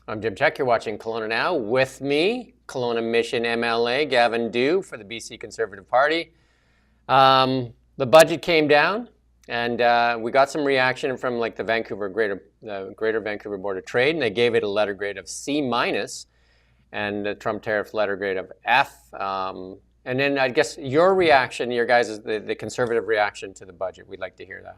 I'm Jim Check. You're watching Kelowna Now. With me, Kelowna Mission MLA Gavin Dew for the BC Conservative Party. The budget came down, and we got some reaction from like the Greater Vancouver Board of Trade, and they gave it a letter grade of C minus, and the Trump tariff letter grade of F. And then I guess your reaction, your guys, the conservative reaction to the budget. We'd like to hear that.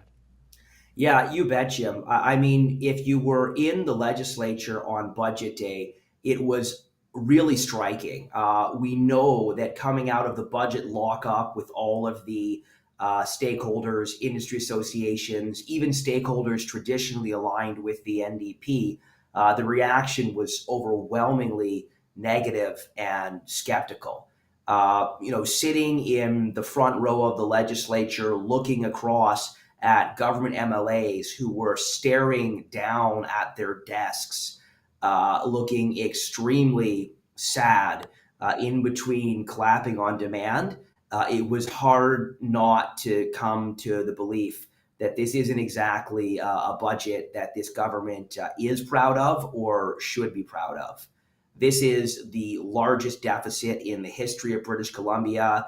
Yeah, you bet, Jim. I mean, if you were in the legislature on budget day, it was really striking. We know that coming out of the budget lockup with all of the stakeholders, industry associations, even stakeholders traditionally aligned with the NDP, the reaction was overwhelmingly negative and skeptical. Sitting in the front row of the legislature, looking across at government MLAs who were staring down at their desks, looking extremely sad, in between clapping on demand. It was hard not to come to the belief that this isn't exactly a budget that this government is proud of or should be proud of. This is the largest deficit in the history of British Columbia,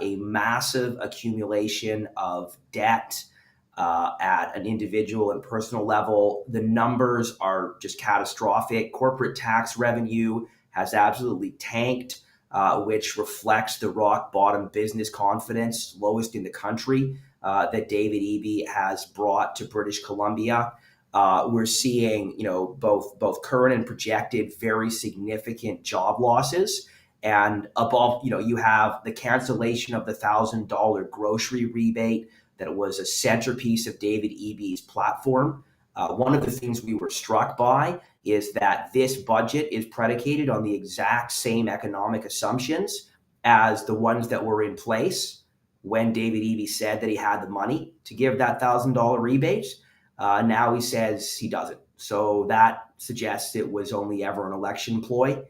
a massive accumulation of debt at an individual and personal level. The numbers are just catastrophic. Corporate tax revenue has absolutely tanked, which reflects the rock bottom business confidence, lowest in the country, that David Eby has brought to British Columbia. We're seeing, both current and projected very significant job losses. And above, you have the cancellation of the $1,000 grocery rebate that was a centerpiece of David Eby's platform. One of the things we were struck by is that this budget is predicated on the exact same economic assumptions as the ones that were in place when David Eby said that he had the money to give that $1,000 rebate. Now he says he doesn't. So that suggests it was only ever an election ploy.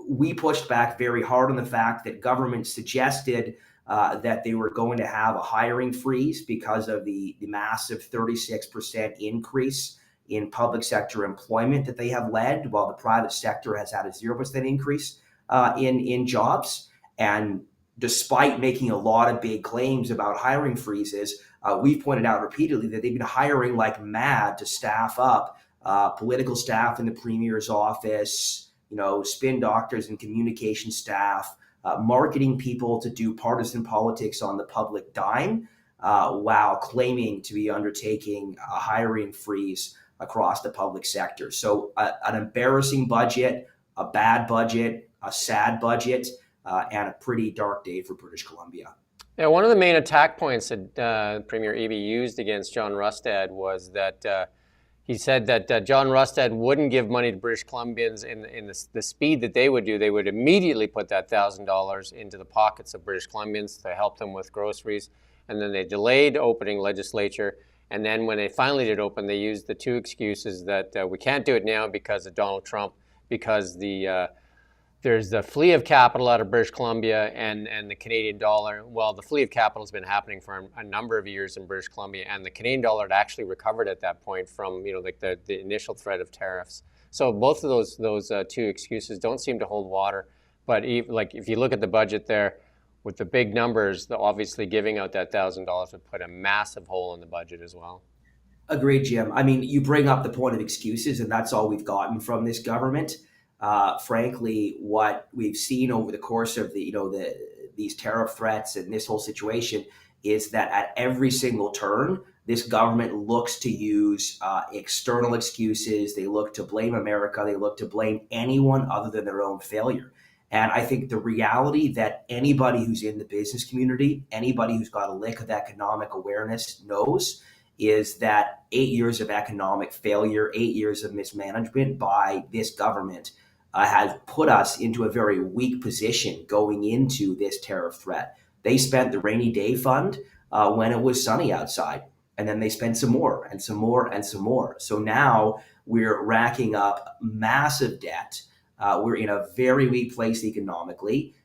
We pushed back very hard on the fact that government suggested that they were going to have a hiring freeze because of the massive 36% increase in public sector employment that they have led, while the private sector has had a 0% increase in jobs. And despite making a lot of big claims about hiring freezes, we've pointed out repeatedly that they've been hiring like mad to staff up political staff in the premier's office, spin doctors and communication staff, marketing people to do partisan politics on the public dime, while claiming to be undertaking a hiring freeze across the public sector. So an embarrassing budget, a bad budget, a sad budget, and a pretty dark day for British Columbia. Yeah, one of the main attack points that Premier Eby used against John Rustad was that he said that John Rustad wouldn't give money to British Columbians in the speed that they would do. They would immediately put that $1,000 into the pockets of British Columbians to help them with groceries. And then they delayed opening legislature. And then when they finally did open, they used the two excuses that we can't do it now because of Donald Trump, because there's the flee of capital out of British Columbia and the Canadian dollar. Well, the flee of capital has been happening for a number of years in British Columbia, and the Canadian dollar had actually recovered at that point from the initial threat of tariffs. So both of those two excuses don't seem to hold water. But if you look at the budget there, with the big numbers, obviously giving out that $1,000 would put a massive hole in the budget as well. Agreed, Jim. I mean, you bring up the point of excuses, and that's all we've gotten from this government. Frankly, what we've seen over the course of these tariff threats and this whole situation is that at every single turn, this government looks to use external excuses. They look to blame America. They look to blame anyone other than their own failure. And I think the reality that anybody who's in the business community, anybody who's got a lick of economic awareness knows is that 8 years of economic failure, 8 years of mismanagement by this government has put us into a very weak position going into this tariff threat. They spent the rainy day fund when it was sunny outside, and then they spent some more and some more and some more. So now we're racking up massive debt. We're in a very weak place economically.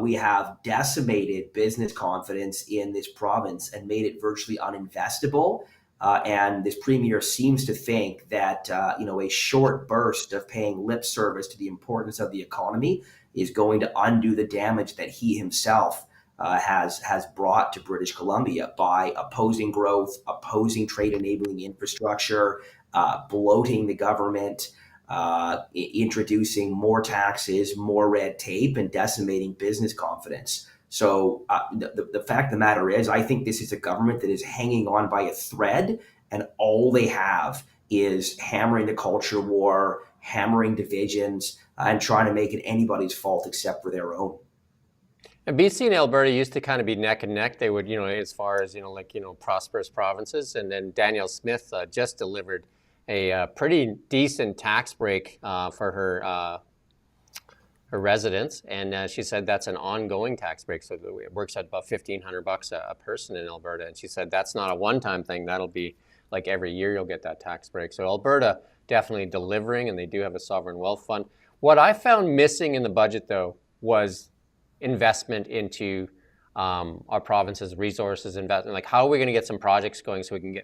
We have decimated business confidence in this province and made it virtually uninvestable. And this premier seems to think that a short burst of paying lip service to the importance of the economy is going to undo the damage that he himself has brought to British Columbia by opposing growth, opposing trade enabling infrastructure, bloating the government, introducing more taxes, more red tape, and decimating business confidence. So the fact of the matter is, I think this is a government that is hanging on by a thread, and all they have is hammering the culture war, hammering divisions, and trying to make it anybody's fault except for their own. And BC and Alberta used to kind of be neck and neck. They would, as far as, prosperous provinces. And then Danielle Smith just delivered a pretty decent tax break for her residents. And she said that's an ongoing tax break. So it works at about $1,500 a person in Alberta. And she said that's not a one-time thing. That'll be like every year you'll get that tax break. So Alberta definitely delivering, and they do have a sovereign wealth fund. What I found missing in the budget, though, was investment into our province's resources, investment. Like, how are we going to get some projects going so we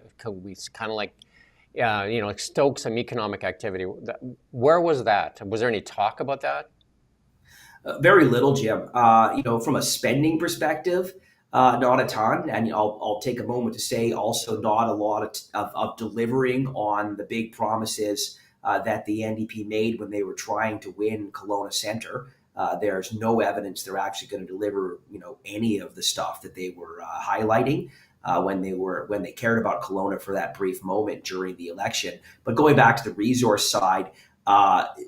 kind of like, stoke some economic activity? Where was that? Was there any talk about that? Very little, Jim. From a spending perspective, not a ton. And I'll take a moment to say also not a lot of delivering on the big promises that the NDP made when they were trying to win Kelowna Centre. There's no evidence they're actually going to deliver, any of the stuff that they were highlighting when they cared about Kelowna for that brief moment during the election. But going back to the resource side,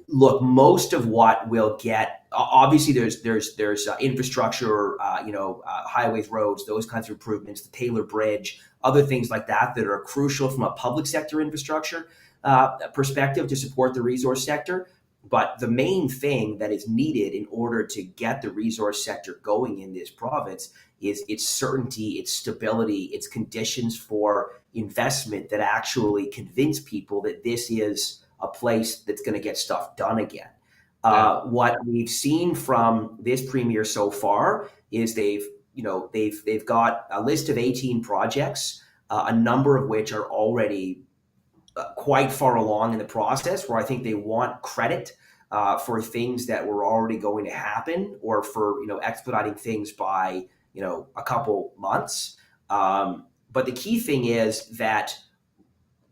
look, most of what we'll get, obviously, there's infrastructure, highways, roads, those kinds of improvements, the Taylor Bridge, other things like that are crucial from a public sector infrastructure perspective to support the resource sector. But the main thing that is needed in order to get the resource sector going in this province is its certainty, its stability, its conditions for investment that actually convince people that this is a place that's going to get stuff done again. What we've seen from this premier so far is they've got a list of 18 projects, a number of which are already quite far along in the process, where I think they want credit for things that were already going to happen, or for expediting things by a couple months. But the key thing is that,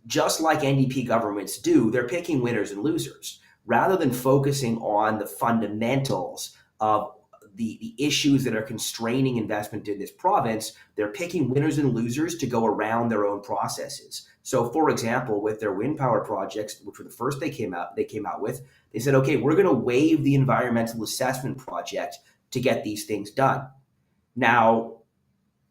just like NDP governments do, they're picking winners and losers rather than focusing on the fundamentals of the issues that are constraining investment in this province. They're picking winners and losers to go around their own processes. So, for example, with their wind power projects, which were the first they came out with, they said, okay, we're going to waive the environmental assessment project to get these things done. Now,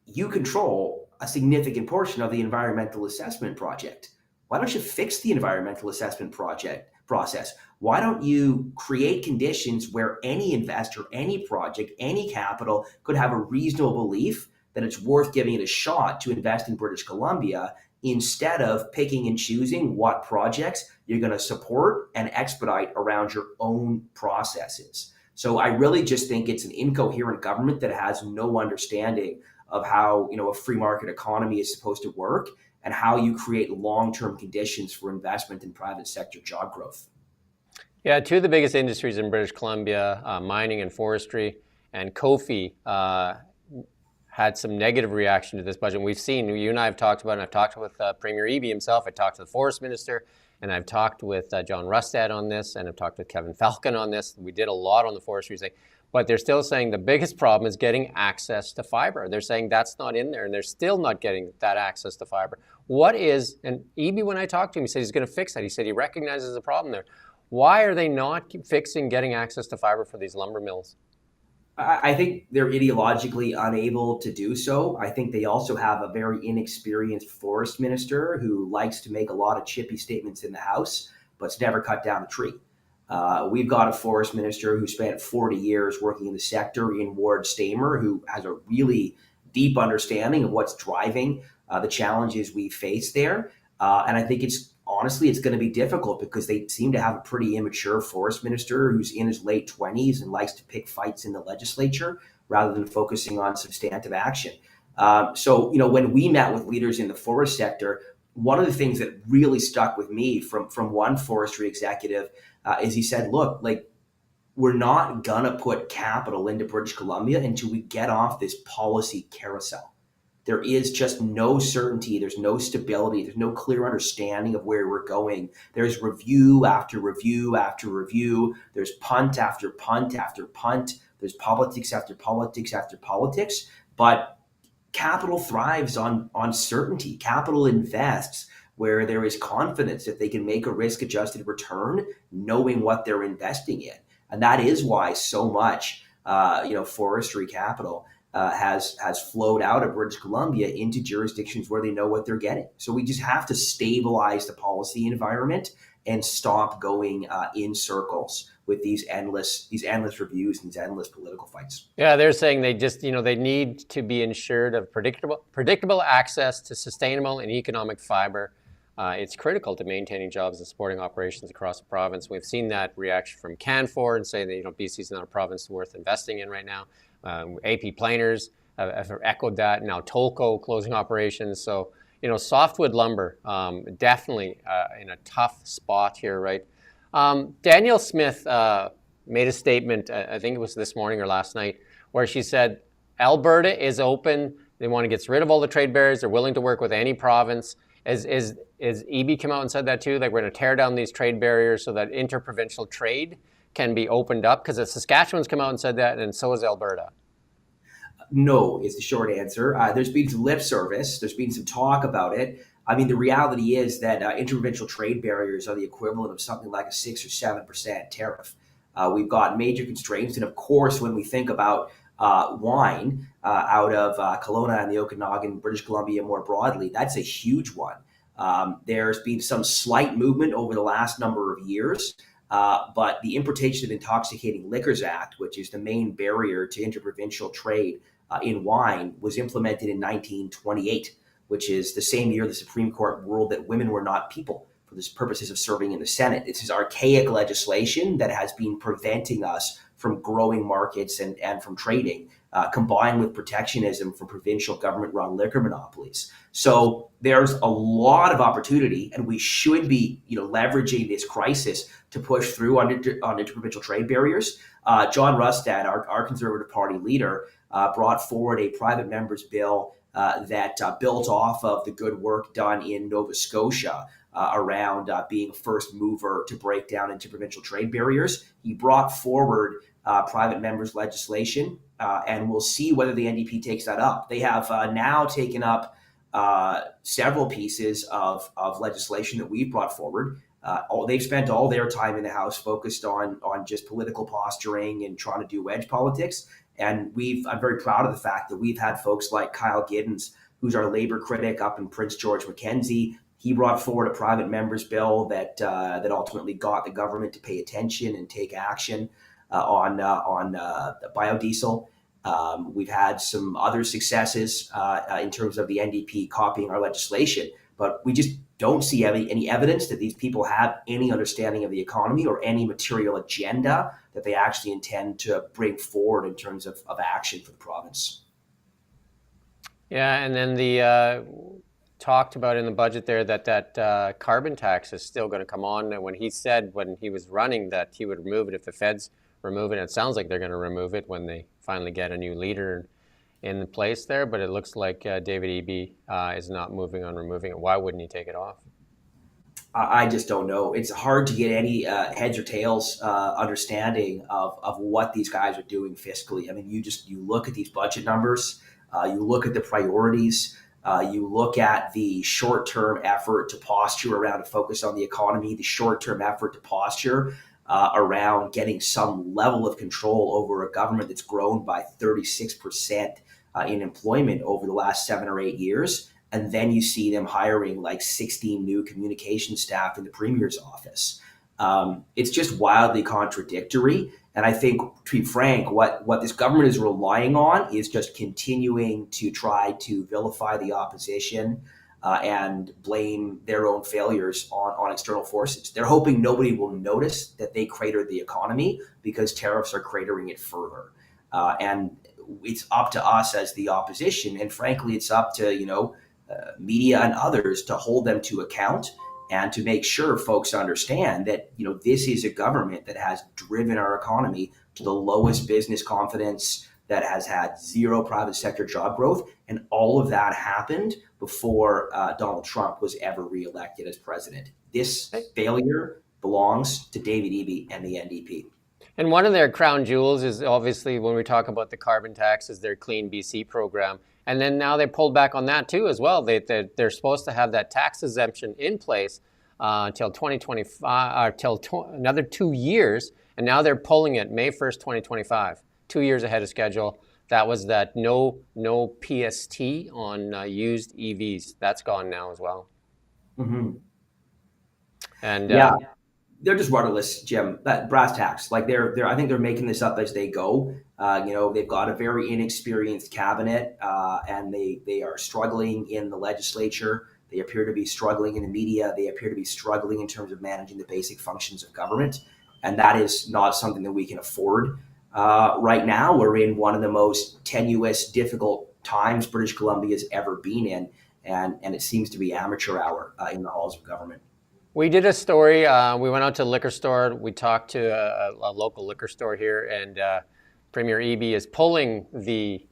you control a significant portion of the environmental assessment project. Why don't you fix the environmental assessment process? Why don't you create conditions where any investor, any project, any capital could have a reasonable belief that it's worth giving it a shot to invest in British Columbia, instead of picking and choosing what projects you're going to support and expedite around your own processes? So I really just think it's an incoherent government that has no understanding of how a free market economy is supposed to work, and how you create long-term conditions for investment in private sector job growth. Yeah, two of the biggest industries in British Columbia, mining and forestry, and Kofi had some negative reaction to this budget. And we've seen, you and I have talked about it, and I've talked with Premier Eby himself, I talked to the Forest Minister, and I've talked with John Rustad on this, and I've talked with Kevin Falcon on this. We did a lot on the forestry thing, but they're still saying the biggest problem is getting access to fiber. They're saying that's not in there, and they're still not getting that access to fiber. And Eby, when I talked to him, he said he's going to fix that. He said he recognizes the problem there. Why are they not fixing getting access to fiber for these lumber mills? I think they're ideologically unable to do so. I think they also have a very inexperienced forest minister who likes to make a lot of chippy statements in the House, but's never cut down a tree. We've got a forest minister who spent 40 years working in the sector in Ward Stamer, who has a really deep understanding of what's driving the challenges we face there. And I think honestly, it's going to be difficult because they seem to have a pretty immature forest minister who's in his late 20s and likes to pick fights in the legislature rather than focusing on substantive action. So when we met with leaders in the forest sector, one of the things that really stuck with me from one forestry executive is he said, look, like, we're not gonna put capital into British Columbia until we get off this policy carousel. There is just no certainty. There's no stability. There's no clear understanding of where we're going. There's review after review after review. There's punt after punt after punt. There's politics after politics after politics. But capital thrives on certainty. Capital invests where there is confidence that they can make a risk adjusted return, knowing what they're investing in. And that is why so much, forestry capital has flowed out of British Columbia into jurisdictions where they know what they're getting. So we just have to stabilize the policy environment and stop going in circles with these endless reviews and these endless political fights. Yeah, they're saying they just, they need to be ensured of predictable access to sustainable and economic fiber. It's critical to maintaining jobs and supporting operations across the province. We've seen that reaction from Canfor and saying that BC is not a province worth investing in right now. AP Planers have echoed that. Now Tolko closing operations. So softwood lumber definitely in a tough spot here, right? Danielle Smith made a statement, I think it was this morning or last night, where she said Alberta is open. They want to get rid of all the trade barriers. They're willing to work with any province. Is EB come out and said that too? Like, we're going to tear down these trade barriers so that interprovincial trade can be opened up? Because Saskatchewan's come out and said that, and so has Alberta. No, is the short answer. There's been some lip service. There's been some talk about it. I mean, the reality is that interprovincial trade barriers are the equivalent of something like a 6 or 7% tariff. We've got major constraints. And of course, when we think about wine out of Kelowna and the Okanagan, British Columbia more broadly, that's a huge one. There's been some slight movement over the last number of years, but the Importation of Intoxicating Liquors Act, which is the main barrier to interprovincial trade in wine, was implemented in 1928, which is the same year the Supreme Court ruled that women were not people for the purposes of serving in the Senate. This is archaic legislation that has been preventing us from growing markets and from trading, combined with protectionism from provincial government-run liquor monopolies. So there's a lot of opportunity, and we should be, leveraging this crisis to push through on interprovincial trade barriers. John Rustad, our Conservative Party leader, brought forward a private member's bill that built off of the good work done in Nova Scotia around being a first mover to break down interprovincial trade barriers. He brought forward private members' legislation, and we'll see whether the NDP takes that up. They have now taken up several pieces of legislation that we've brought forward. They've spent all their time in the House focused on just political posturing and trying to do wedge politics. And I'm very proud of the fact that we've had folks like Kyle Giddens, who's our labor critic up in Prince George Mackenzie. He brought forward a private member's bill that ultimately got the government to pay attention and take action on biodiesel. We've had some other successes in terms of the NDP copying our legislation, but we just don't see any evidence that these people have any understanding of the economy or any material agenda that they actually intend to bring forward in terms of action for the province. Yeah, and then the talked about in the budget there that carbon tax is still going to come on. And when he said when he was running that he would remove it if the feds remove it, it sounds like they're going to remove it when they finally get a new leader in place there. But it looks like David Eby is not moving on removing it. Why wouldn't he take it off? I just don't know. It's hard to get any heads or tails understanding of what these guys are doing fiscally. I mean, you look at these budget numbers, you look at the priorities, you look at the short-term effort to posture around a focus on the economy, the short-term effort to posture around getting some level of control over a government that's grown by 36% in employment over the last 7 or 8 years. And then you see them hiring like 16 new communication staff in the Premier's office. It's just wildly contradictory. And I think, to be frank, what this government is relying on is just continuing to try to vilify the opposition and blame their own failures on external forces. They're hoping nobody will notice that they cratered the economy because tariffs are cratering it further. And it's up to us as the opposition, and frankly, it's up to media and others to hold them to account and to make sure folks understand that this is a government that has driven our economy to the lowest business confidence, that has had zero private sector job growth, and all of that happened before Donald Trump was ever reelected as president. This failure belongs to David Eby and the NDP. And one of their crown jewels is obviously, when we talk about the carbon tax, is their Clean BC program. And then now they pulled back on that too as well. They're supposed to have that tax exemption in place until 2025, another 2 years. And now they're pulling it May 1st, 2025, 2 years ahead of schedule. That was that no PST on used EVs. That's gone now as well. Mm-hmm. And they're just rudderless, Jim. That brass tacks. Like I think they're making this up as they go. They've got a very inexperienced cabinet, and they are struggling in the legislature. They appear to be struggling in the media. They appear to be struggling in terms of managing the basic functions of government, and that is not something that we can afford right now. We're in one of the most tenuous, difficult times British Columbia has ever been in, and it seems to be amateur hour in the halls of government. We did a story. We went out to a liquor store. We talked to a local liquor store here, and Premier Eby is pulling the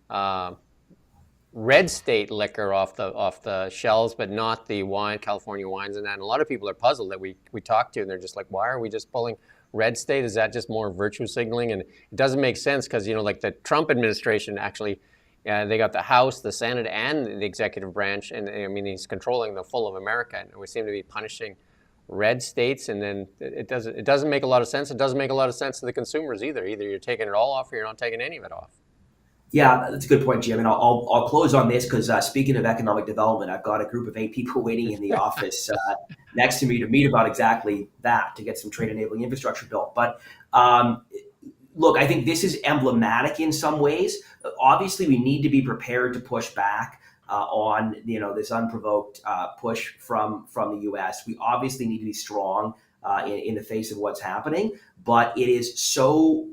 red state liquor off the shelves, but not the California wines and that. And a lot of people are puzzled that we talked to, and they're just like, why are we just pulling red state? Is that just more virtue signaling? And it doesn't make sense because, like the Trump administration actually, they got the House, the Senate, and the executive branch. And I mean, he's controlling the full of America. And we seem to be punishing red states, and then it doesn't make a lot of sense. It doesn't make a lot of sense to the consumers either. Either you're taking it all off or you're not taking any of it off. Yeah, that's a good point, Jim. And I'll close on this because speaking of economic development, I've got a group of 8 people waiting in the office next to me to meet about exactly that, to get some trade enabling infrastructure built. But look, I think this is emblematic in some ways. Obviously, we need to be prepared to push back on this unprovoked push from the U.S. We obviously need to be strong in the face of what's happening, but it is so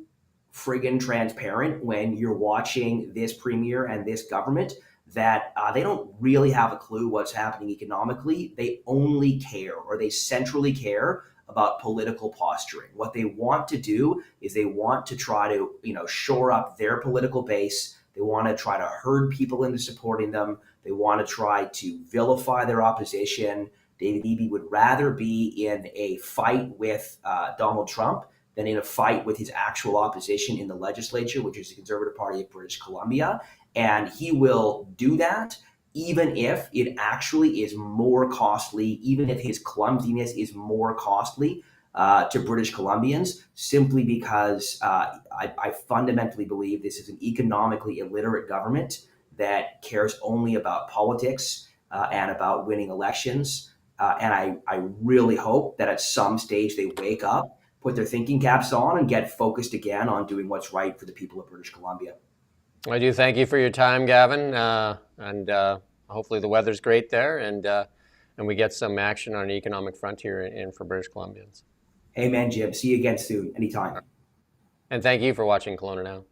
friggin' transparent when you're watching this premier and this government that they don't really have a clue what's happening economically. They only care, or they centrally care, about political posturing. What they want to do is they want to try to shore up their political base. They want to try to herd people into supporting them. They want to try to vilify their opposition. David Eby would rather be in a fight with Donald Trump than in a fight with his actual opposition in the legislature, which is the Conservative Party of British Columbia. And he will do that even if it actually is more costly, even if his clumsiness is more costly to British Columbians, simply because I fundamentally believe this is an economically illiterate government that cares only about politics and about winning elections. And I really hope that at some stage they wake up, put their thinking caps on, and get focused again on doing what's right for the people of British Columbia. I do thank you for your time, Gavin, and hopefully the weather's great there, and we get some action on an economic front here in for British Columbians. Amen, Jim. See you again soon, anytime. And thank you for watching Kelowna Now.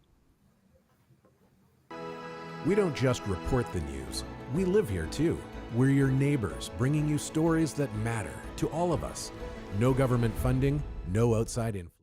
We don't just report the news, we live here too. We're your neighbors, bringing you stories that matter to all of us. No government funding, no outside influence.